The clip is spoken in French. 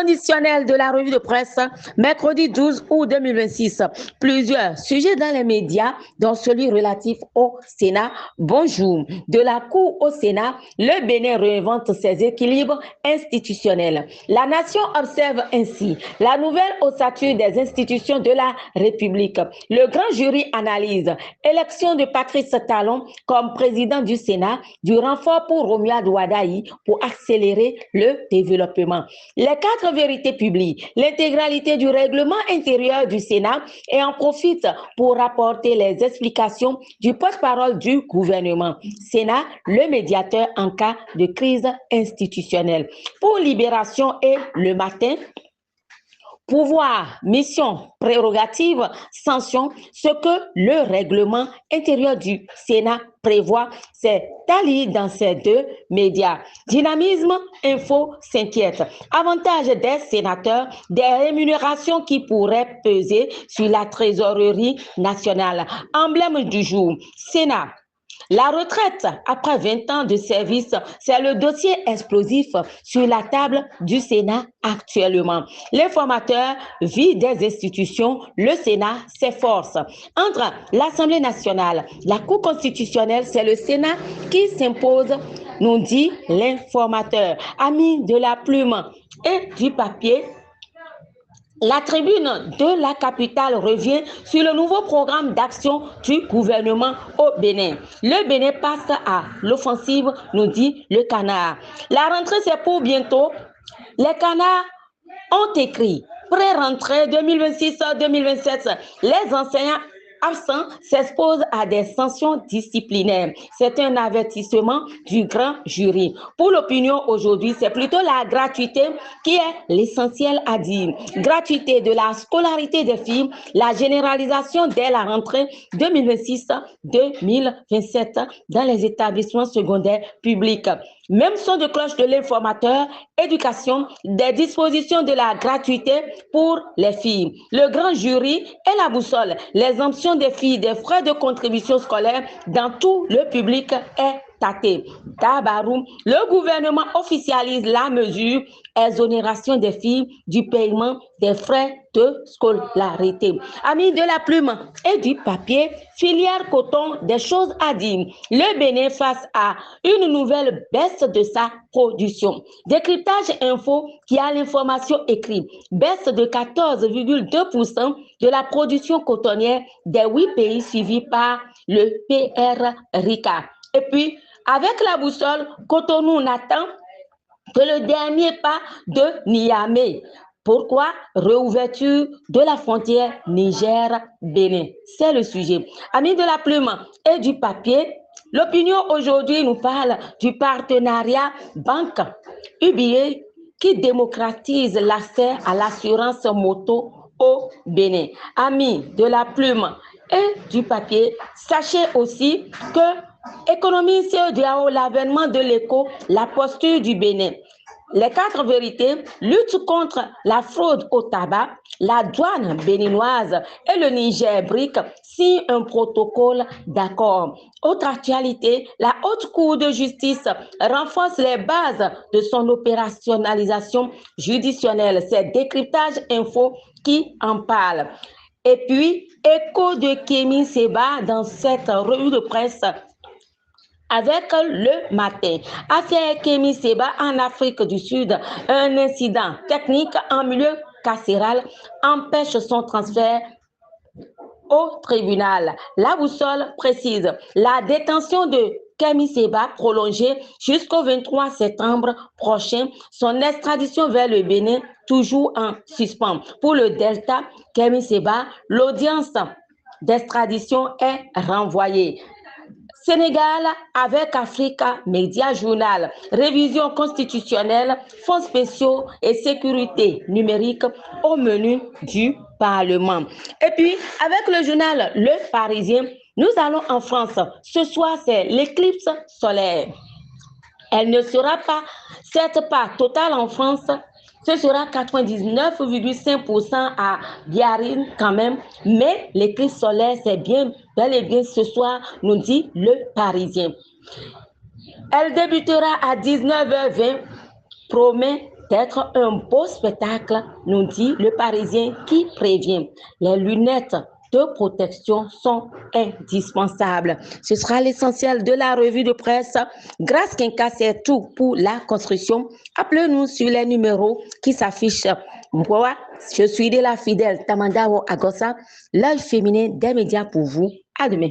Conditionnel de la revue de presse, mercredi 12 août 2026. Plusieurs sujets dans les médias, dont celui relatif au Sénat. Bonjour. De la Cour au Sénat, le Bénin réinvente ses équilibres institutionnels. La nation observe ainsi la nouvelle ossature des institutions de la République. Le grand jury analyse élection de Patrice Talon comme président du Sénat, du renfort pour Romia Douadaï pour accélérer le développement. Les 4 vérités publient l'intégralité du règlement intérieur du Sénat et en profitent pour rapporter les explications du porte-parole du gouvernement. Sénat, le médiateur en cas de crise institutionnelle. Pour Libération et Le Matin, pouvoir, mission, prérogative, sanction, ce que le règlement intérieur du Sénat prévoit, c'est Ali dans ces 2 médias. Dynamisme, Info s'inquiète. Avantage des sénateurs, des rémunérations qui pourraient peser sur la trésorerie nationale. Emblème du jour, Sénat. La retraite après 20 ans de service, c'est le dossier explosif sur la table du Sénat actuellement. L'informateur vit des institutions, le Sénat s'efforce. Entre l'Assemblée nationale, la Cour constitutionnelle, c'est le Sénat qui s'impose, nous dit l'informateur. Ami de la plume et du papier, la tribune de la capitale revient sur le nouveau programme d'action du gouvernement au Bénin. Le Bénin passe à l'offensive, nous dit le Canard. La rentrée, c'est pour bientôt. Les Canards ont écrit pré-rentrée 2026-2027. Les enseignants absents s'exposent à des sanctions disciplinaires. C'est un avertissement du grand jury. Pour l'opinion aujourd'hui, c'est plutôt la gratuité qui est l'essentiel à dire. Gratuité de la scolarité des filles, la généralisation dès la rentrée 2026-2027 dans les établissements secondaires publics. Même son de cloche de l'informateur, éducation, des dispositions de la gratuité pour les filles. Le grand jury et la boussole, l'exemption des filles des frais de contribution scolaire dans tout le public est tâté. Tabarou, le gouvernement officialise la mesure exonération des filles du paiement des frais de scolarité. Amis de la plume et du papier, filière coton, des choses à dire. Le Bénin face à une nouvelle baisse de sa production. Décryptage info qui a l'information écrite. Baisse de 14,2% de la production cotonnière des 8 pays suivis par le PR-RICA. Et puis, avec la boussole, Cotonou n'attend que le dernier pas de Niamey. Pourquoi? Réouverture de la frontière Niger-Bénin. C'est le sujet. Amis de la plume et du papier, l'opinion aujourd'hui nous parle du partenariat Banque UBA qui démocratise l'accès à l'assurance moto au Bénin. Amis de la plume et du papier, sachez aussi que Économie CEDEAO, l'avènement de l'éco, la posture du Bénin. Les 4 vérités, lutte contre la fraude au tabac, la douane béninoise et le Niger BRIC signent un protocole d'accord. Autre actualité, la Haute Cour de justice renforce les bases de son opérationnalisation judiciaire. C'est Décryptage Info qui en parle. Et puis, écho de Kémy Séba dans cette revue de presse avec Le Matin. Affaire Kémy Séba en Afrique du Sud, un incident technique en milieu carcéral empêche son transfert au tribunal. La boussole précise la détention de Kémy Séba prolongée jusqu'au 23 septembre prochain. Son extradition vers le Bénin toujours en suspens. Pour le Delta, Kémy Séba, l'audience d'extradition est renvoyée. Sénégal avec Africa Media Journal, révision constitutionnelle, fonds spéciaux et sécurité numérique au menu du Parlement. Et puis, avec le journal Le Parisien, nous allons en France. Ce soir, c'est l'éclipse solaire. Elle ne sera pas, certes pas totale en France, ce sera 99,5% à Biarritz quand même, mais l'éclipse solaire, c'est bien, bel et bien ce soir, nous dit Le Parisien. Elle débutera à 19h20, promet être un beau spectacle, nous dit le Parisien qui prévient. Les lunettes de protection sont indispensables. Ce sera l'essentiel de la revue de presse. Grâce Quinca, c'est tout pour la construction. Appelez-nous sur les numéros qui s'affichent. Moi, je suis de la fidèle Tamanda Agossa, l'œil féminin des médias pour vous. À demain.